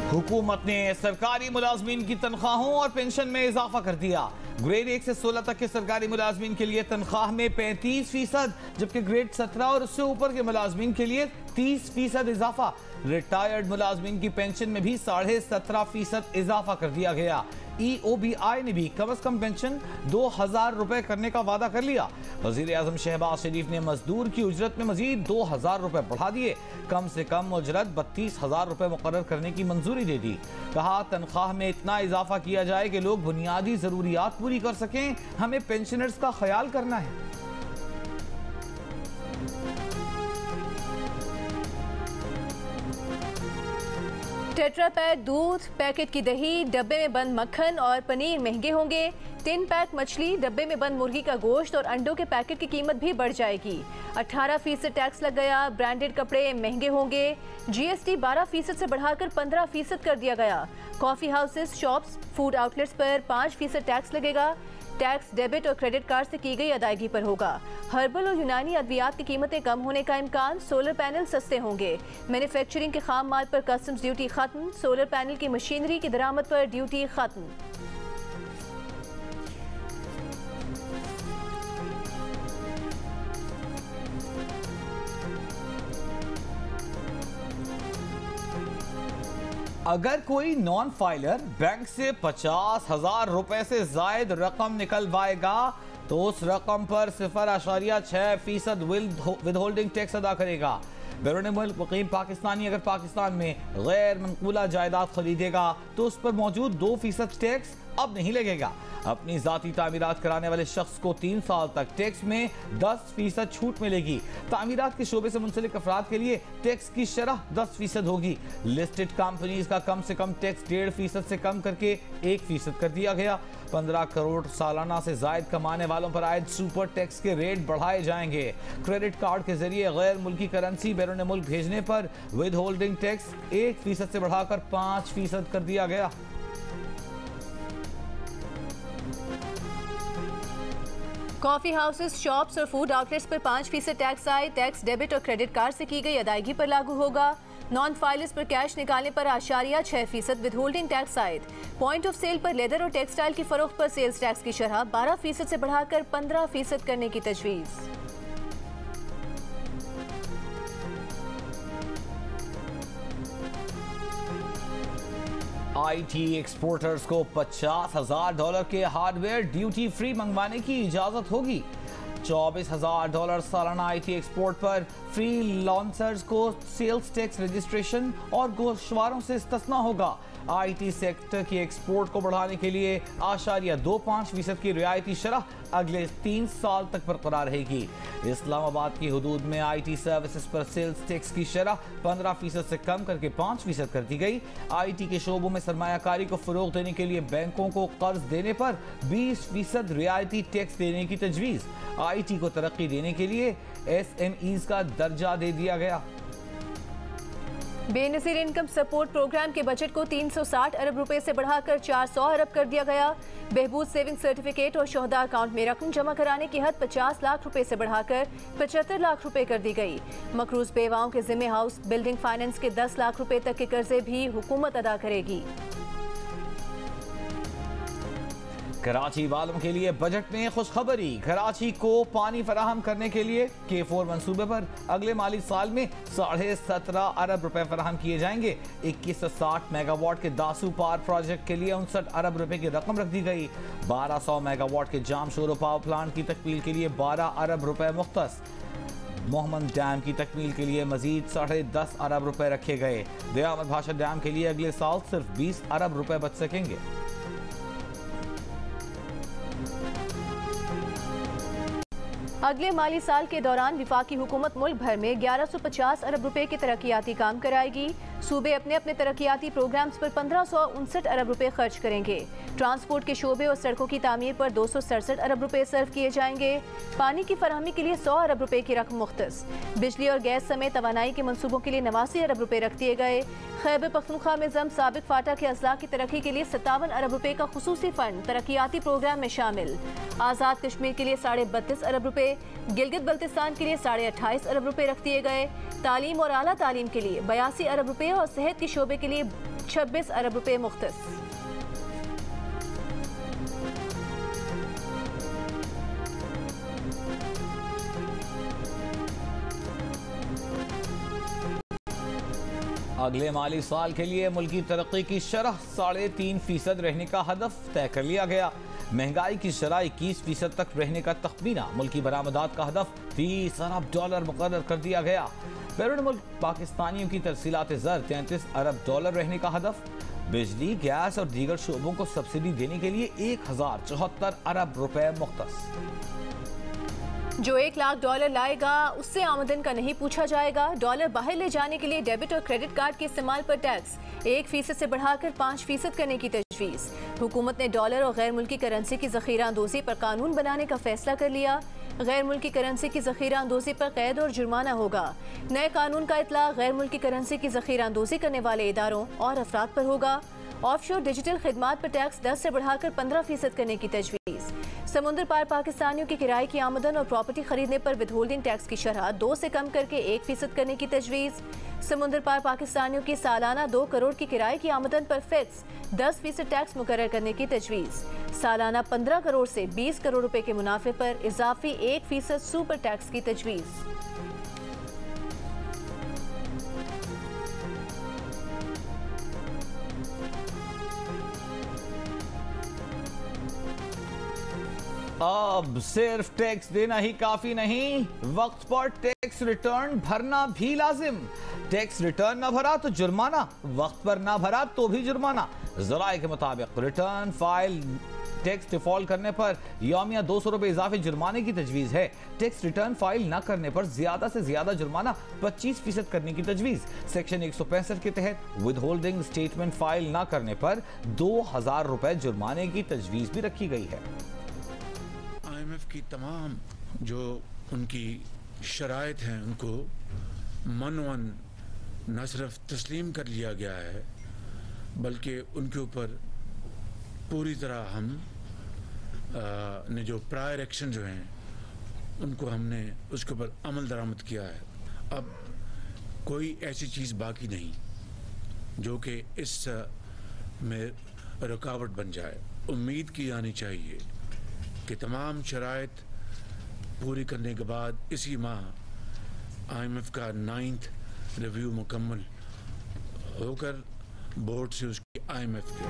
हुकूमत ने सरकारी मुलाजमीन की तनख्वाहों और पेंशन में इजाफा कर दिया। ग्रेड 1 से 16 तक के सरकारी मुलाजमीन के लिए तनख्वाह में 35%, जबकि ग्रेड 17 और उससे ऊपर के मुलाजमीन के लिए 30% इजाफा। रिटायर्ड मुलाजमीन की पेंशन में भी 17.5% इजाफा कर दिया गया। EOBI ने भी कम अज कम पेंशन 2000 रुपए करने का वादा कर लिया। वजीर आजम शहबाज शरीफ ने मजदूर की उजरत में मजीद 2000 रुपए बढ़ा दिए। कम से कम उजरत 32,000 रुपए मुकर्रर करने की मंजूरी दे दी। कहा तनख्वाह में इतना इजाफा किया जाए कि लोग बुनियादी जरूरियात पूरी कर सकें। हमें पेंशनर्स का ख्याल करना है। टेट्रा पैक दूध, पैकेट की दही, डब्बे में बंद मक्खन और पनीर महंगे होंगे। टिन पैक मछली, डब्बे में बंद मुर्गी का गोश्त और अंडों के पैकेट की कीमत भी बढ़ जाएगी। 18% टैक्स लग गया। ब्रांडेड कपड़े महंगे होंगे। GST 12% से बढ़ाकर 15% कर दिया गया। Coffee houses, shops, food outlets पर 5% टैक्स लगेगा। टैक्स डेबिट और क्रेडिट कार्ड से की गई अदायगी पर होगा। हर्बल और यूनानी अद्वियात की कीमतें कम होने का इम्कान। सोलर पैनल सस्ते होंगे। मैन्युफैक्चरिंग के खाम माल पर कस्टम्स ड्यूटी खत्म। सोलर पैनल की मशीनरी की दरामद पर ड्यूटी खत्म। अगर कोई नॉन फाइलर बैंक से 50,000 रुपए से जायद रकम निकलवाएगा तो उस रकम पर 0.6% विद होल्डिंग टैक्स अदा करेगा। बैरून मुल्क मुकीम पाकिस्तानी अगर पाकिस्तान में गैर मनकूला जायदाद खरीदेगा तो उस पर मौजूद 2% टैक्स अब नहीं लगेगा। अपनी जाती तामीरात कराने वाले शख्स को 3 साल तक टैक्स में 10% छूट मिलेगी। तामीरात के शोबे से मुंसलिक अफराद के लिए टैक्स की शरह 10% होगी। लिस्टेड कंपनीज का कम से कम टैक्स 1.5% से कम करके 1% कर दिया गया। 15 करोड़ सालाना से जायद कमाने वालों पर आयद सुपर टैक्स के रेट बढ़ाए जाएंगे। क्रेडिट कार्ड के जरिए गैर मुल्की करेंसी बैरून मुल्क भेजने पर विद होल्डिंग टैक्स 1% से बढ़ाकर 5% कर दिया गया। कॉफी हाउसेस, शॉप्स और फूड आउटलेट्स पर 5% टैक्स आए। टैक्स डेबिट और क्रेडिट कार्ड से की गई अदायगी पर लागू होगा। नॉन फाइलर्स पर कैश निकालने पर 6% विद होल्डिंग टैक्स आयद। पॉइंट ऑफ सेल पर लेदर और टेक्सटाइल की फरोख्त पर सेल्स टैक्स की शरह 12% से बढ़ाकर 15% करने की तजवीज़। IT एक्सपोर्टर्स को $50,000 के हार्डवेयर ड्यूटी फ्री मंगवाने की इजाजत होगी। $24,000 सालाना IT एक्सपोर्ट पर फ्री लॉन्चर्स को सेल्स टैक्स रजिस्ट्रेशन और गोशवारों से इस्तिस्ना होगा। IT सेक्टर की एक्सपोर्ट को बढ़ाने के लिए 0.25% की रियायती शरह अगले 3 साल तक बरकरार रहेगी। इस्लामाबाद की हदूद में IT सर्विसेज पर सेल्स टैक्स की शरह 15% से कम करके 5% कर दी गई। IT के शोबों में सरमायाकारी को फरोग देने के लिए बैंकों को कर्ज देने पर 20% रियायती टैक्स देने की तजवीज़। IT को तरक्की देने के लिए SMEs का दर्जा दे दिया गया। बेनज़ीर इनकम सपोर्ट प्रोग्राम के बजट को 360 अरब रुपए से बढ़ाकर 400 अरब कर दिया गया। बहबूद सेविंग सर्टिफिकेट और शोहदा अकाउंट में रकम जमा कराने की हद 50 लाख रुपए से बढ़ाकर 75 लाख रुपए कर दी गई। मकरूज बेवाओं के जिम्मे हाउस बिल्डिंग फाइनेंस के 10 लाख रुपए तक के कर्जे भी हुकूमत अदा करेगी। कराची वालों के लिए बजट में खुशखबरी। कराची को पानी फराहम करने के लिए K4 मंसूबे पर अगले माली साल में 17.5 अरब रुपए फराहम किए जाएंगे। 2160 मेगावाट के दासू पावर प्रोजेक्ट के लिए 59 अरब रुपए की रकम रख दी गई। 1200 मेगावाट के जामशोरो पावर प्लांट की तकमील के लिए 12 अरब रुपए मुख्तस। मोहम्मद डैम की तकमील के लिए मजीद 10.5 अरब रुपए रखे गए। दयामत भाषा डैम के लिए अगले साल सिर्फ 20 अरब रुपए बच सकेंगे। अगले माली साल के दौरान विफाकी हुकूमत मुल्क भर में 1150 अरब रुपए के तरक्याती काम कराएगी। सूबे अपने अपने तरक्याती प्रोग्राम्स पर 1559 अरब रुपए खर्च करेंगे। ट्रांसपोर्ट के शोबे और सड़कों की तामीर पर 267 अरब रुपए सर्व किए जाएंगे। पानी की फराहमी के लिए 100 अरब रुपए की रकम मुख्तस। बिजली और गैस समेत तवानाई के मनसूबों के लिए 89 अरब रुपए रख दिए गए। खैबर पख्तूनख्वा में जम साबिक फाटा के अजला की तरक्की के लिए 57 अरब रुपए का खुसूसी फंड तरक्याती प्रोग्राम में शामिल। आज़ाद कश्मीर के लिए 32.5 अरब रुपए, गिलगित बल्तिस्तान के लिए 28.5 अरब रुपए रख दिए गए। तालीम और आला तालीम के लिए 82 अरब रुपए और सेहत के शोबे के लिए 26 अरब रुपए मुख्तस। अगले माली साल के लिए मुल्की तरक्की की शरह 3.5% रहने का हदफ तय कर लिया गया। महंगाई की शरह 21% तक रहने का तखमीना। मुल्की बरामदात का हदफ 30 अरब डॉलर मुकर्रर कर दिया गया। बैरून मुल्क पाकिस्तानियों की तरसीलात ज़र 33 अरब डॉलर रहने का हदफ। बिजली, गैस और दीगर शोबों को सब्सिडी देने के लिए 1074 अरब रुपए मुख्तस। जो $1 लाख लाएगा उससे आमदन का नहीं पूछा जाएगा। डॉलर बाहर ले जाने के लिए डेबिट और क्रेडिट कार्ड के इस्तेमाल पर टैक्स 1% से बढ़ाकर 5% करने की तजवीज़। हुकूमत ने डॉलर और गैर मुल्की करेंसी की ज़ख़ीरा अंदोज़ी पर कानून बनाने का फैसला कर लिया। गैर मुल्की करेंसी की ज़ख़ीरा अंदोज़ी पर कैद और जुर्माना होगा। नए कानून का इतलाक़ गैर मुल्की करेंसी की ज़ख़ीरा अंदोज़ी करने वाले इदारों और अफराद पर होगा। ऑफशोर डिजिटल खिदमात पर टैक्स 10 से बढ़ाकर 15% करने की तजवीज़। समुद्र पार पाकिस्तानियों की किराए की आमदन और प्रॉपर्टी खरीदने पर विदहोल्डिंग टैक्स की शरह 2 से कम करके 1% करने की तजवीज़। समुद्र पार पाकिस्तानियों की सालाना 2 करोड़ की किराए की आमदन पर फिक्स 10% टैक्स मुकर्रर करने की तजवीज़। सालाना 15 करोड़ से 20 करोड़ रुपए के मुनाफे पर इजाफी 1% सुपर टैक्स की तजवीज़। अब सिर्फ टैक्स देना ही काफी नहीं, वक्त पर टैक्स रिटर्न भरना भी लाजिम। टैक्स रिटर्न ना भरा तो जुर्माना, वक्त पर ना भरा तो भी जुर्माना। ज़राए के मुताबिक रिटर्न फाइल टैक्स डिफॉल्ट करने पर यौमिया 200 रुपए इजाफी जुर्माने की तजवीज़ है। टैक्स रिटर्न फाइल न करने पर ज्यादा से ज्यादा जुर्माना 25% करने की तजवीज़। सेक्शन 165 के तहत विद होल्डिंग स्टेटमेंट फाइल न करने पर 2000 रुपए जुर्माने की तजवीज़ भी रखी गई है। IMF की तमाम जो उनकी शराइत हैं उनको मनवन न सिर्फ तस्लीम कर लिया गया है बल्कि उनके ऊपर पूरी तरह हम ने जो प्रायर एक्शन जो हैं उनको हमने उसके ऊपर अमल दरामद किया है। अब कोई ऐसी चीज़ बाकी नहीं जो कि इस में रुकावट बन जाए। उम्मीद की जानी चाहिए कि तमाम शराइत पूरी करने के बाद इसी माह IMF का 9th रिव्यू मुकम्मल होकर बोर्ड से उसकी IMF के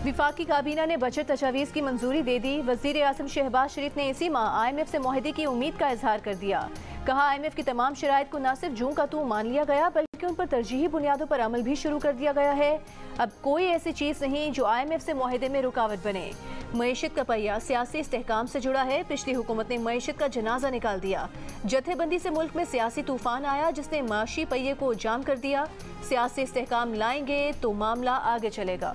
विफाकी काबीना ने बजट तजावीज़ की मंजूरी दे दी। वज़ीर आज़म शहबाज शरीफ ने इसी माह IMF से मुआहदे की उम्मीद का इजहार कर दिया। कहा IMF की तमाम शराइत को न सिर्फ जूं का तू मान लिया गया बल्कि उन पर तरजीही बुनियादों पर अमल भी शुरू कर दिया गया है। अब कोई ऐसी चीज़ नहीं जो IMF से मुआहदे में रुकावट बने। मईशत का पहिया सियासी इस्तेहकाम से जुड़ा है। पिछली हुकूमत ने मईशत का जनाजा निकाल दिया। जथेबंदी से मुल्क में सियासी तूफान आया जिसने माशी पहिए को जाम कर दिया। सियासी इस्तेहकाम लाएंगे तो मामला आगे चलेगा।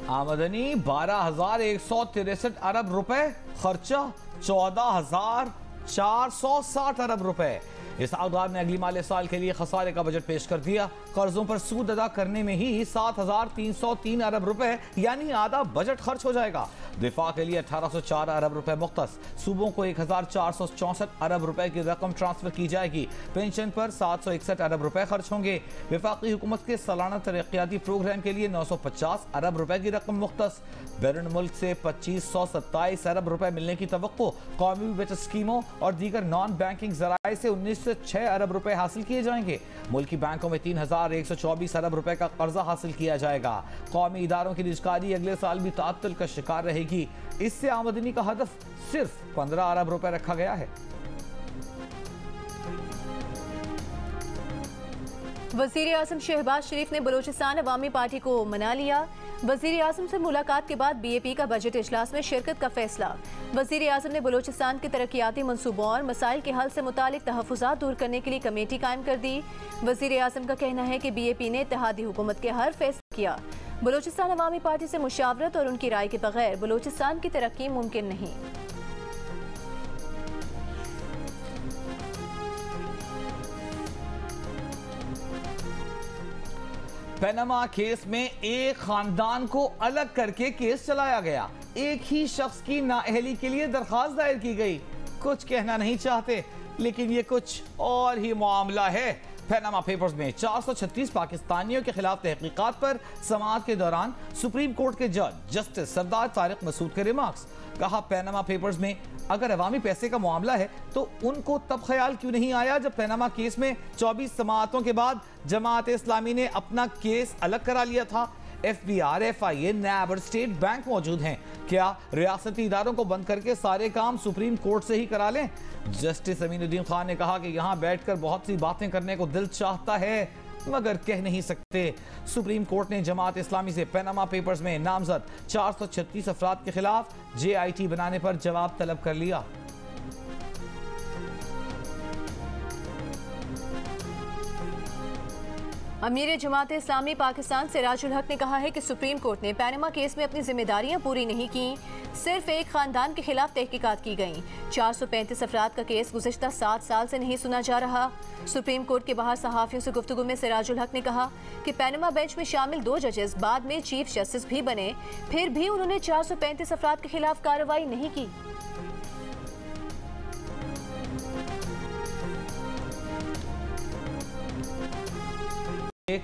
आमदनी 12,163 अरब रुपए, खर्चा 14,460 अरब रुपए। इसहाक़ ने अगली माली साल के लिए खसारे का बजट पेश कर दिया। कर्जों पर सूद अदा करने में ही 7,303 अरब रुपए यानी आधा बजट खर्च हो जाएगा। दिफा के लिए 1804 अरब रुपए मुख्तस। सूबों को 1464 अरब रुपए की रकम ट्रांसफर की जाएगी। पेंशन पर 761 अरब रुपए खर्च होंगे। वफाकी हुकूमत के सालाना तरक्याती प्रोग्राम के लिए 950 अरब रुपए की रकम मुख्तस। बैरून मुल्क से 2527 अरब रुपए मिलने की तवक्को। कौमी बचत स्कीमों और दीगर नॉन बैंकिंग जराए से 1906 अरब रुपए हासिल किए जाएंगे। मुल्की बैंकों में 3124 अरब रुपए का कर्जा हासिल किया जाएगा। कौमी इदारों की निजकारी अगले साल भी तात्तुल का शिकार रहेगी। इससे आमदनी का हदफ सिर्फ 15 अरब रुपए रखा गया है। वज़ीर आज़म शहबाज शरीफ ने बलूचिस्तान अवामी पार्टी को मना लिया। वज़ीर आज़म से मुलाकात के बाद BAP का बजट इजलास में शिरकत का फैसला। वज़ीर आज़म ने बलूचिस्तान के तरक्याती मंसूबों और मसाइल के हल से मुतालिक तहफ़्फ़ुज़ात दूर करने के लिए कमेटी कायम कर दी। वज़ीर आज़म का कहना है कि BAP ने इत्तेहादी हुकूमत के हर फैसला किया। बलूचिस्तान अवामी पार्टी से मुशावरत और उनकी राय के बगैर बलूचिस्तान की तरक्की मुमकिन नहीं। पैनामा केस में एक खानदान को अलग करके केस चलाया गया। एक ही शख्स की नाअहली के लिए दरखास्त दायर की गई। कुछ कहना नहीं चाहते, लेकिन ये कुछ और ही मामला है। पैनामा पेपर्स में 436 पाकिस्तानियों के खिलाफ तहकीकात पर समाअत के दौरान सुप्रीम कोर्ट के जज जस्टिस सरदार तारिक मसूद के रिमार्क्स। कहा, पैनामा पेपर्स में अगर अवामी पैसे का मामला है तो उनको तब ख्याल क्यों नहीं आया जब पैनामा केस में 24 समाअतों के बाद जमात इस्लामी ने अपना केस अलग करा लिया था। FBI, FIA, NAB और स्टेट बैंक मौजूद हैं। क्या रियासती इदारों को बंद करके सारे काम सुप्रीम कोर्ट से ही करा लें? जस्टिस अमीनुद्दीन खान ने कहा कि यहाँ बैठकर बहुत सी बातें करने को दिल चाहता है, मगर कह नहीं सकते। सुप्रीम कोर्ट ने जमात इस्लामी से पैनामा पेपर्स में नामजद 436 अफराद के खिलाफ JIT बनाने पर जवाब तलब कर लिया। अमीर जमात इस्लामी पाकिस्तान सिराजुल हक ने कहा है कि सुप्रीम कोर्ट ने पैनामा केस में अपनी जिम्मेदारियां पूरी नहीं की, सिर्फ एक खानदान के खिलाफ तहकीकात की गई। 435 अफराद का केस गुज़िश्ता 7 साल से नहीं सुना जा रहा। सुप्रीम कोर्ट के बाहर सहाफ़ियों से गुफ्तगू में सिराजुल हक ने कहा कि पैनामा बेंच में शामिल 2 जजेस बाद में चीफ जस्टिस भी बने, फिर भी उन्होंने 435 अफराद के खिलाफ कार्रवाई नहीं की।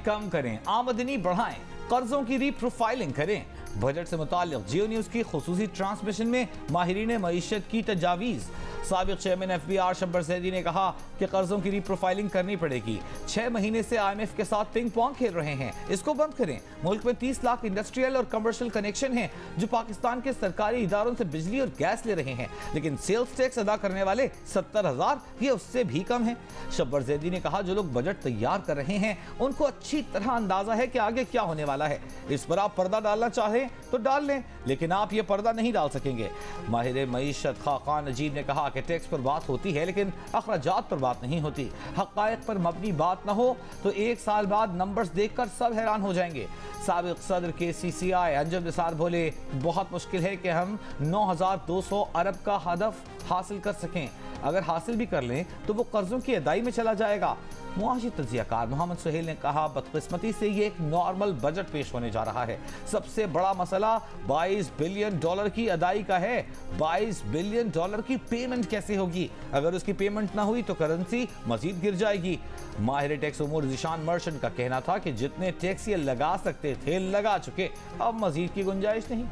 कम करें, आमदनी बढ़ाएं, कर्जों की रीप्रोफाइलिंग करें। बजट से मुताल्लिक जियो न्यूज की खुसूसी ट्रांसमिशन में माहिरीन मईशत की तजावीज़। साबिक चेयरमैन FBR शब्बर ज़ैदी ने कहा कि कर्जों की रीप्रोफाइलिंग करनी पड़ेगी। 6 महीने से IMF के साथ पिंग पोंग खेल रहे हैं, इसको बंद करें। मुल्क में 30 लाख इंडस्ट्रियल और कमर्शियल कनेक्शन हैं जो पाकिस्तान के सरकारी इदारों से बिजली और गैस ले रहे हैं, लेकिन सेल्स टैक्स अदा करने वाले 70,000, ये उससे भी कम है। शब्बर ज़ैदी ने कहा, जो लोग बजट तैयार कर रहे हैं उनको अच्छी तरह अंदाजा है कि आगे क्या होने वाला है। इस पर आप पर्दा डालना चाहें तो डाल लें, लेकिन आप ये पर्दा नहीं डाल सकेंगे। माहिर मईशत खाकान नजीब ने कहा कि टैक्स पर बात होती है लेकिन अखराजात पर बात नहीं होती। हक़ाइक़ पर मबनी बात ना हो तो 1 साल बाद नंबर्स देखकर सब हैरान हो जाएंगे। साबिक सदर के CCI अंजुम निसार बोले, बहुत मुश्किल है कि हम 9,200 अरब का हदफ हासिल कर सकें। अगर हासिल भी कर लें तो वो कर्जों की अदाई में चला जाएगा। मुआशी तज्ज़ियाकार मोहम्मद सुहेल ने कहा, बदकिस्मती से ये एक नॉर्मल बजट पेश होने जा रहा है। सबसे बड़ा मसला $22 बिलियन की अदाई का है। $22 बिलियन की पेमेंट कैसे होगी? अगर उसकी पेमेंट ना हुई तो करेंसी मजीद गिर जाएगी। माहिर टैक्स उमूर ज़ीशान मर्चेंट का कहना था कि जितने टैक्स ये लगा सकते थे लगा चुके, अब मजीद की गुंजाइश नहीं।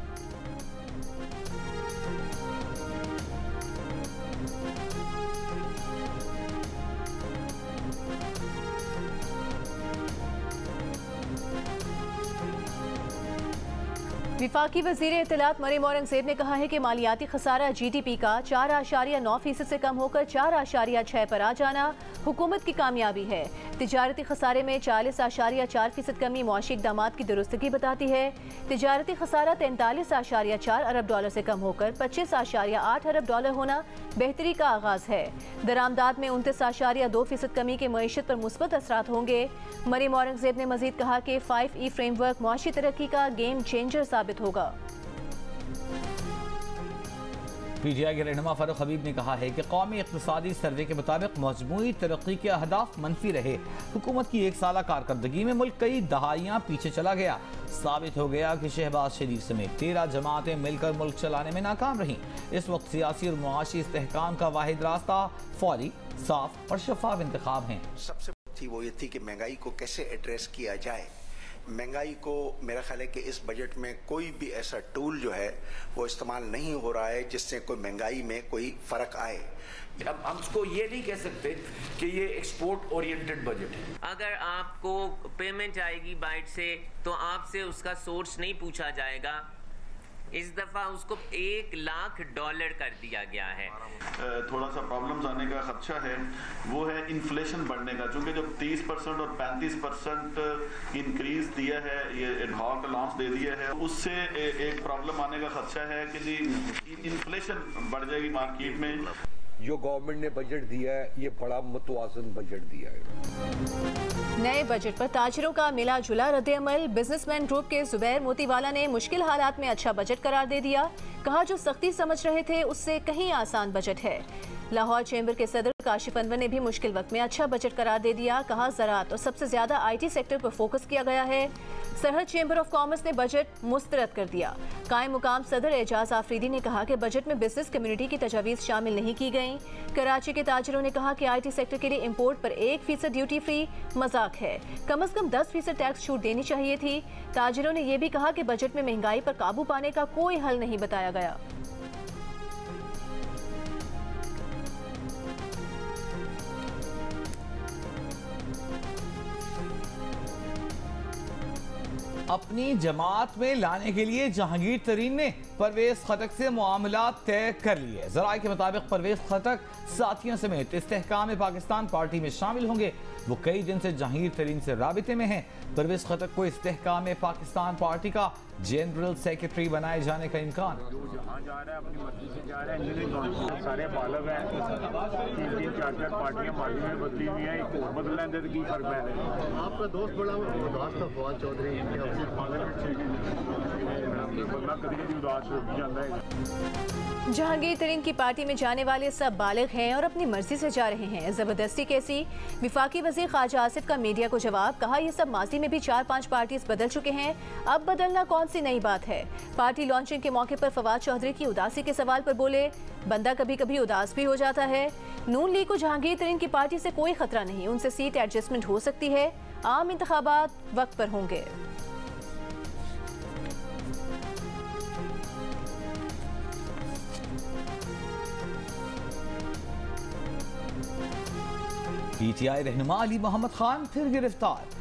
विफाकी वज़ीर इत्तलात मरीम औरंगज़ेब ने कहा है कि मालियाती खसारा GDP का 4.9% से कम होकर 4.6 पर आ जाना हुकूमत की कामयाबी है। तिजारती खसारे में 40.4% कमी मुआशी इक़दामात की दुरुस्तगी बताती है। तिजारती खसारा 43.4 अरब डॉलर से कम होकर 25.8 अरब डॉलर होना बेहतरी का आगाज़ है। दरामदाद में 29.2% कमी के मईशत पर मुस्बत असरात होंगे। मरीम औरंगज़ेब ने मजीद कहा कि 5E फ्रेमवर्क मुआशी तरक्की का गेम चेंजर साबित होगा। PTI के रहनुमा फारूक हबीब ने कहा है कि कौमी इक़्तिसादी सर्वे के मुताबिक मजमूई तरक्की के अहदाफ मनफी रहे। हुकूमत की 1 साला कारकर्दगी में मुल्क कई दहाइयाँ पीछे चला गया। साबित हो गया कि शहबाज शरीफ समेत 13 जमातें मिलकर मुल्क चलाने में नाकाम रहीं। इस वक्त सियासी और मुआशी इस्तेहकाम का वाहिद रास्ता फौरी, साफ और शफाफ इंतखाब हैं। सबसे थी वो ये थी कि महंगाई को कैसे एड्रेस किया जाए। महंगाई को मेरा ख्याल है कि इस बजट में कोई भी ऐसा टूल जो है वो इस्तेमाल नहीं हो रहा है जिससे कोई महंगाई में कोई फर्क आए। अब हम इसको ये नहीं कह सकते कि ये एक्सपोर्ट ओरिएंटेड बजट है। अगर आपको पेमेंट आएगी बाइट से तो आपसे उसका सोर्स नहीं पूछा जाएगा। इस दफा उसको $1 लाख कर दिया गया है। थोड़ा सा प्रॉब्लम्स आने का खदशा है वो है इन्फ्लेशन बढ़ने का, क्योंकि जब 30% और 35% इंक्रीज दिया है, ये एडहॉक अलाउंस दे दिया है, उससे एक प्रॉब्लम आने का खदशा है कि जी इन्फ्लेशन बढ़ जाएगी मार्केट में। जो गवर्नमेंट ने बजट दिया है ये बड़ा मुतवाज़न बजट दिया है। नए बजट पर ताजरों का मिला जुला रद्द-ए-अमल। बिजनेसमैन ग्रुप के जुबैर मोतीवाला ने मुश्किल हालात में अच्छा बजट करार दे दिया। कहा, जो सख्ती समझ रहे थे उससे कहीं आसान बजट है। लाहौर चैम्बर के सदर काशिफ अनवर ने भी मुश्किल वक्त में अच्छा बजट करार दे दिया। कहा ज़राअत और सबसे ज्यादा IT सेक्टर पर फोकस किया गया है। सरहद चैम्बर ऑफ कॉमर्स ने बजट मुस्तरद कर दिया। कायम मुकाम सदर एजाज आफरीदी ने कहा कि बजट में बिजनेस कम्युनिटी की तजावीज़ शामिल नहीं की गई। कराची के ताजरों ने कहा कि IT सेक्टर के लिए इम्पोर्ट पर 1% ड्यूटी फ्री मजाक है, कम से कम 10% टैक्स छूट देनी चाहिए थी। ताजरों ने यह भी कहा कि बजट में महंगाई पर काबू पाने का कोई हल नहीं बताया गया। अपनी जमात में लाने के लिए जहांगीर तरीन ने परवेज खटक से मामला तय कर लिए। जराये के मुताबिक परवेज खटक साथियों समेत इस्तेहकाम पाकिस्तान पार्टी में शामिल होंगे। वो कई दिन से जहांगीर तरीन से राबिते में हैं। परवेज खटक को इस्तेहकाम पाकिस्तान पार्टी का जनरल सेक्रेटरी बनाए जाने का इम्कान। जहाँ जा रहा है अपनी मर्जी से जा रहा है, सारे बालग हैं, 3-3, 4-4 पार्टियां माजी में बदली हुई हैं, एक और बदल लेंगे तो की फर्क है। आपका दोस्त बड़ा उदास था फवाद चौधरी, बंदा कभी कभी उदास हो जाता है। जहांगीर तरीन की पार्टी में जाने वाले सब बालिग हैं और अपनी मर्जी से जा रहे हैं। जबरदस्ती कैसी? विफाकी वजीर ख्वाजा आसिफ का मीडिया को जवाब। कहा यह सब माजी में भी 4-5 पार्टीज बदल चुके हैं, अब बदलना कौन सी नई बात है। पार्टी लॉन्चिंग के मौके पर फवाद चौधरी की उदासी के सवाल पर बोले, बंदा कभी कभी उदास भी हो जाता है। नून लीग को जहांगीर तरीन की पार्टी से कोई खतरा नहीं, उनसे सीट एडजस्टमेंट हो सकती है। आम इंतखाबात वक्त पर होंगे। PTI रहनुमा अली मोहम्मद खान फिर गिरफ्तार।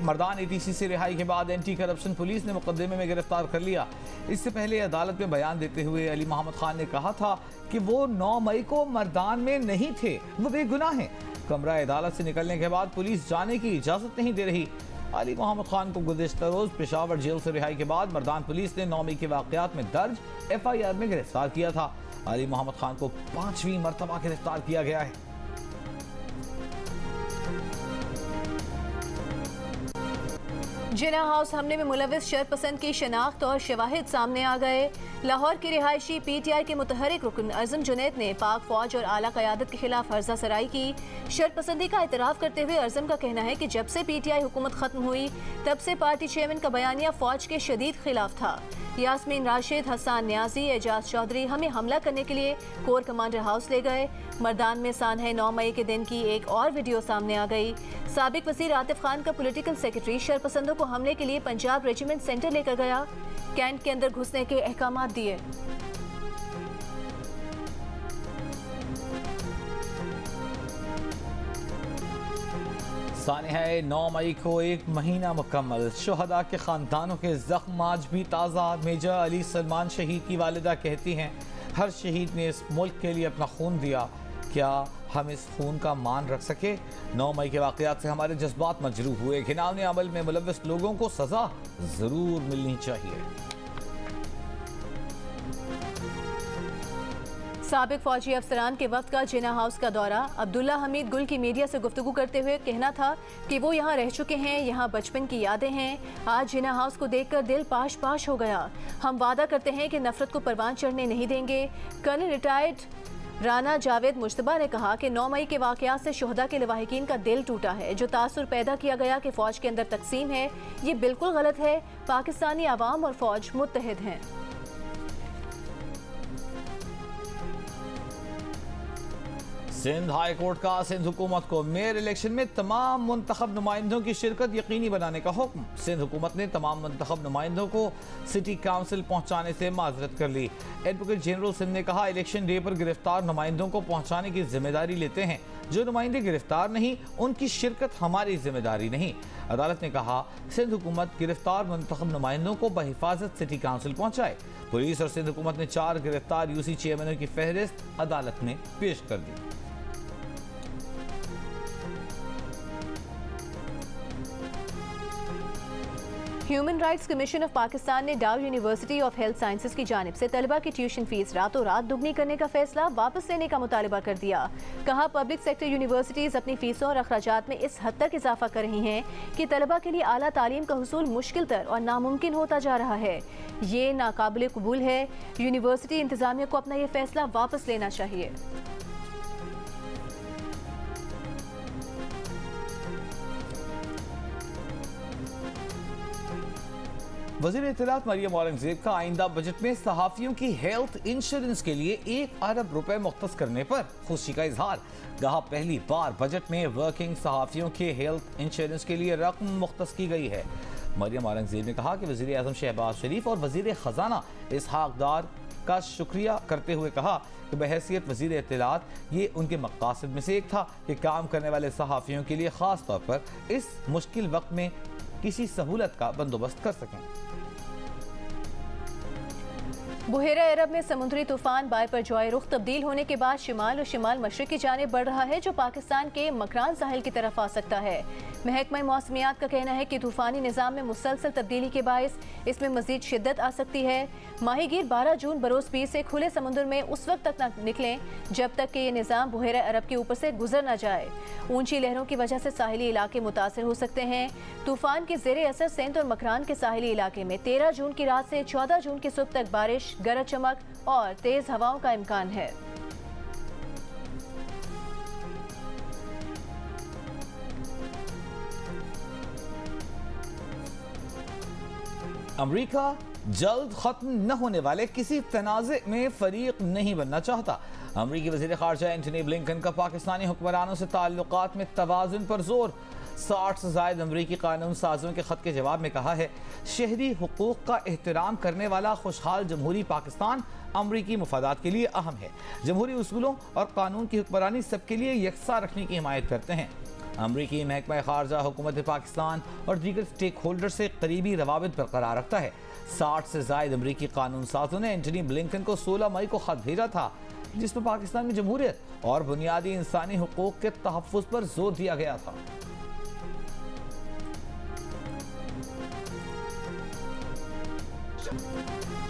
मर्दान ATC से रिहाई के बाद एंटी करप्शन पुलिस ने मुकदमे में गिरफ्तार कर लिया। इससे पहले अदालत में बयान देते हुए अली मोहम्मद खान ने कहा था कि वो 9 मई को मर्दान में नहीं थे, वो बेगुनाह हैं। कमरा अदालत से निकलने के बाद पुलिस जाने की इजाजत नहीं दे रही। अली मोहम्मद खान को गुज़िश्ता रोज पेशावर जेल से रिहाई के बाद मर्दान पुलिस ने 9 मई के वाक़यात में दर्ज FIR में गिरफ्तार किया था। अली मोहम्मद खान को 5वीं मरतबा गिरफ्तार किया गया है। जिना हाउस हमले में मुलविस शरपसंद की शनाख्त और शवाहिद सामने आ गए। लाहौर के रिहायशी PTI के मुतहरिक रुकन अज़म जुनैद ने पाक फौज और आला क़यादत के खिलाफ हर्जा सराई की। शरपसंदी का एतराफ़ करते हुए अज़म का कहना है कि जब से PTI हुकूमत ख़त्म हुई तब से पार्टी चेयरमैन का बयानिया फौज के शदीद खिलाफ था। यास्मीन राशिद, हसन न्याजी, एजाज चौधरी हमें हमला करने के लिए कोर कमांडर हाउस ले गए। मर्दान में सानह 9 मई के दिन की एक और वीडियो सामने आ गई। साबिक वज़ीर आतिफ खान का पॉलिटिकल सेक्रेटरी शरपसंदों को हमले के लिए पंजाब रेजिमेंट सेंटर लेकर गया, कैंट के अंदर घुसने के अहकामात दिए। सानिया 9 मई को 1 महीना मुकम्मल। शुहदा के खानदानों के जख्म आज भी ताज़ा। मेजर अली सलमान शहीद की वालिदा कहती हैं, हर शहीद ने इस मुल्क के लिए अपना खून दिया, क्या हम इस खून का मान रख सके? 9 मई के वाक़यात से हमारे जज्बात मजरूह हुए। घिनौने अमल में मुलव्वस लोगों को सज़ा ज़रूर मिलनी चाहिए। साबिक फौजी अफसरान के वक्त का जिना हाउस का दौरा। अब्दुल्ला हमीद गुल की मीडिया से गुफ्तगू करते हुए कहना था कि वो यहाँ रह चुके हैं, यहाँ बचपन की यादें हैं। आज जिना हाउस को देखकर दिल पाश पाश हो गया। हम वादा करते हैं कि नफरत को परवान चढ़ने नहीं देंगे। कर्नल रिटायर्ड राना जावेद मुश्तबा ने कहा कि 9 मई के वाक़यात से शुहदा के लवाहिकीन का दिल टूटा है। जो तासुर पैदा किया गया कि फ़ौज के अंदर तकसीम है, ये बिल्कुल गलत है। पाकिस्तानी आवाम और फ़ौज मुत्तहिद हैं। सिंध हाई कोर्ट का सिंध हुकूमत को मेयर इलेक्शन में तमाम मुंतखब नुमाइंदों की शिरकत यकीनी बनाने का हुक्म। सिंध हुकूमत ने तमाम मुंतखब नुमाइंदों को सिटी काउंसिल पहुंचाने से माजरत कर ली। एडवोकेट जनरल सिंध ने कहा, इलेक्शन डे पर गिरफ्तार नुमाइंदों को पहुंचाने की जिम्मेदारी लेते हैं। जो नुमाइंदे गिरफ्तार नहीं, उनकी शिरकत हमारी जिम्मेदारी नहीं। अदालत ने कहा, सिंध हुकूमत गिरफ्तार मुंतखब नुमाइंदों को बहिफाजत सिटी काउंसिल पहुंचाए। पुलिस और सिंध हुकूमत ने 4 गिरफ्तार UC चेयरमैनों की फहरिस्त अदालत में पेश कर दी। Human rights commission of Pakistan ने Dow university of health sciences की जानिब से तलबा की ट्यूशन फीस रातों रात दुगनी करने का फैसला वापस लेने का मुतालबा कर दिया। कहा, पब्लिक सेक्टर यूनिवर्सिटीज़ अपनी फीसों और अखराजात में इस हद तक इजाफा कर रही हैं कि तलबा के लिए आला तालीम का हुसूल मुश्किल तर और नामुमकिन होता जा रहा है। ये नाकाबिल कबूल है। यूनिवर्सिटी इंतजामिया को अपना ये फैसला वापस लेना चाहिए। वज़ीर इत्तलात मरियम औरंगजेब का आइंदा बजट में सहाफ़ियों की हेल्थ इंश्योरेंस के लिए 1 अरब रुपए मुख्तस करने पर खुशी का इजहार। कहा पहली बार बजट में वर्किंग सहाफ़ियों के हेल्थ इंश्योरेंस के लिए रकम मुख्तस की गई है। मरियम औरंगजेब ने कहा कि वज़ीर आज़म शहबाज शरीफ और वज़ीर ख़जाना इसहाक डार का शुक्रिया करते हुए कहा कि बहैसियत वज़ीर इत्तलात ये उनके मक़ासद में से एक था कि काम करने वाले सहाफ़ियों के लिए ख़ास तौर पर इस मुश्किल वक्त में किसी सहूलत का बंदोबस्त कर सकें। बुहेरा अरब में समुद्री तूफान बाय पर जॉय रुख तब्दील होने के बाद शिमाल और शिमाल मशरिक की जानिब बढ़ रहा है, जो पाकिस्तान के मकरान साहिल की तरफ आ सकता है। महकमा मौसमियात का कहना है कि तूफानी निज़ाम में मुसलसल तब्दीली के बायस इसमें मजीद शिद्दत आ सकती है। माहीगीर 12 जून बरोज़ पीर से खुले समुद्र में उस वक्त तक न निकलें जब तक कि ये निज़ाम बुहेरा अरब के ऊपर से गुजर न जाए। ऊंची लहरों की वजह से साहिली इलाके मुतासर हो सकते हैं। तूफान के ज़ेरे असर सिंध और मकरान के साहिली इलाके में 13 जून की रात से 14 जून की सुबह तक बारिश, गरज चमक और तेज हवाओं का इम्कान है। अमेरिका जल्द खत्म न होने वाले किसी तनाज़े में फरीक नहीं बनना चाहता। अमेरिकी वज़ीर ख़ारजा एंटनी ब्लिंकन का पाकिस्तानी हुक्मरानों से ताल्लुकात में तवाज़ुन पर जोर। 60 से ज़ायद अमरीकी कानून साजों के ख़त के जवाब में कहा है, शहरी हुकूक़ का एहतराम करने वाला खुशहाल जमहूरी पाकिस्तान अमरीकी मुफादात के लिए अहम है। जमहूरी उसूलों और कानून की हुक्मरानी सबके लिए यकसा रखने की हिमायत करते हैं। अमरीकी महकमा ख़ारजा हुकूमत पाकिस्तान और दीगर स्टेक होल्डर से करीबी रवाबित बरकरार रखता है। 60 से ज़ायद अमरीकी कानून साजों ने एंटनी ब्लिंकन को 16 मई को खत भेजा था, जिसमें पाकिस्तान में जमहूरियत और बुनियादी इंसानी हुकूक़ के तहफ़्फ़ुज़ पर जोर दिया गया था।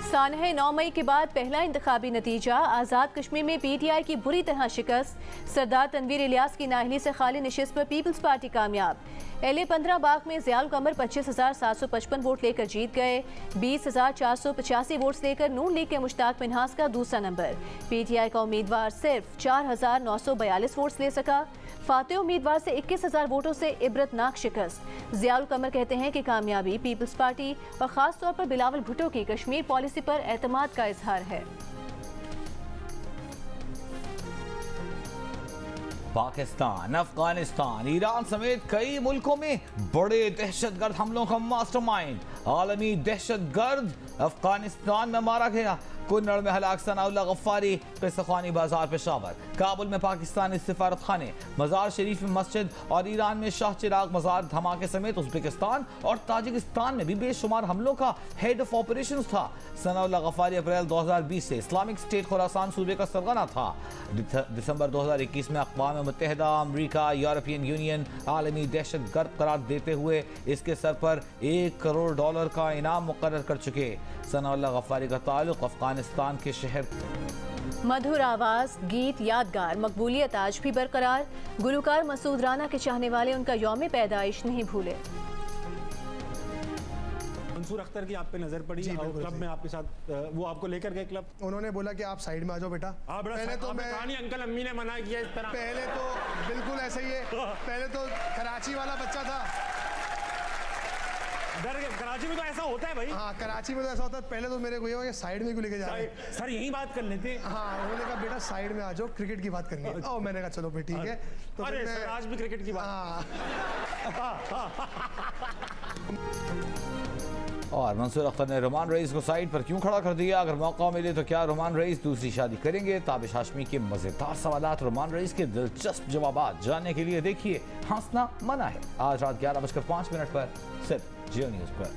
सानहे 9 मई के बाद पहला इंतखाबी नतीजा। आज़ाद कश्मीर में PTI की बुरी तरह शिकस्त। सरदार तनवीर इलियास की नाअहली से खाली नशिस्त पर पीपल्स पार्टी कामयाब। LA 15 बाग में ज़ियाउल कमर 25,755 वोट लेकर जीत गए। 20,485 वोट्स लेकर नून लीग के मुश्ताक मिन्हास का दूसरा नंबर। PTI का उम्मीदवार सिर्फ 4,942 वोट्स ले सका। फातेह उम्मीदवार से 21,000 वोटों से इबरतनाक शिकस्त। ज़ियाउल कमर कहते हैं कि कामयाबी पीपल्स पार्टी और ख़ास तौर पर बिलावल भुट्टो की कश्मीर पॉलिसी पर एतमाद का इजहार है। पाकिस्तान, अफगानिस्तान, ईरान समेत कई मुल्कों में बड़े दहशतगर्द हमलों का मास्टरमाइंड आलमी दहशतगर्द अफगानिस्तान में मारा गया। कुन्नड़ में हलाक सनाउल्लाह गफ्फारी, किस्साखानी बाजार पेशावर। काबुल में पाकिस्तानी सिफारत खाने, मजार शरीफ में मस्जिद और ईरान में शाह चिराग मजार धमाके समेत उज़्बेकिस्तान और ताजिकिस्तान में भी बेशुमार हमलों का हेड ऑफ ऑपरेशंस था। सनाउल्लाह गफ्फारी अप्रैल 2020 से इस्लामिक स्टेट खुरासान सूबे का सरगना था। दिसंबर 2021 में अक़वाम मुत्तहिदा, अमरीका, यूरोपियन यूनियन आलमी दहशतगर्द करार देते हुए इसके सर पर $1 करोड़ का इनाम मुकर्रर कर चुके। सनाउल्लाह गफ्फारी का ताल्लुक अफगानिस्तान के शहर। मधुर आवाज, गीत यादगार, मकबूलियत आज भी बरकरार। गुलकार मसूद राना के चाहने वाले उनका यौम पैदाइश नहीं भूले। मंसूर अख्तर की आप पे नजर पड़ी क्लब में आपके साथ, वो आपको लेकर गए क्लब? उन्होंने बोला कि आप साइड में आ जाओ बेटा। पहले तो मैं कहानी अंकल अम्मी ने मना किया इस तरह। पहले तो बिल्कुल ऐसा ही है। पहले तो कराची वाला बच्चा था, कराची में तो ऐसा होता है भाई। हाँ, कराची में तो ऐसा होता है। पहले तो मेरे को ये साइड में क्यों लेके जा रहे हैं सर, यही बात कर लेते। हाँ, उन्होंने कहा बेटा साइड में आ जाओ, क्रिकेट की बात करनी है। और मैंने कहा चलो भाई ठीक है। तो अरे सर, आज भी क्रिकेट की बात। और मंसूर अख्तर ने रोमान रईस को साइड पर क्यों खड़ा कर दिया? अगर मौका मिले तो क्या रोमान रईस दूसरी शादी करेंगे? ताबिश हाशमी के मजेदार सवालात, रोमान रईस के दिलचस्प जवाबात जानने के लिए देखिए हंसना मना है आज रात 11:05 पर सिर्फ जियो न्यूज़ पर।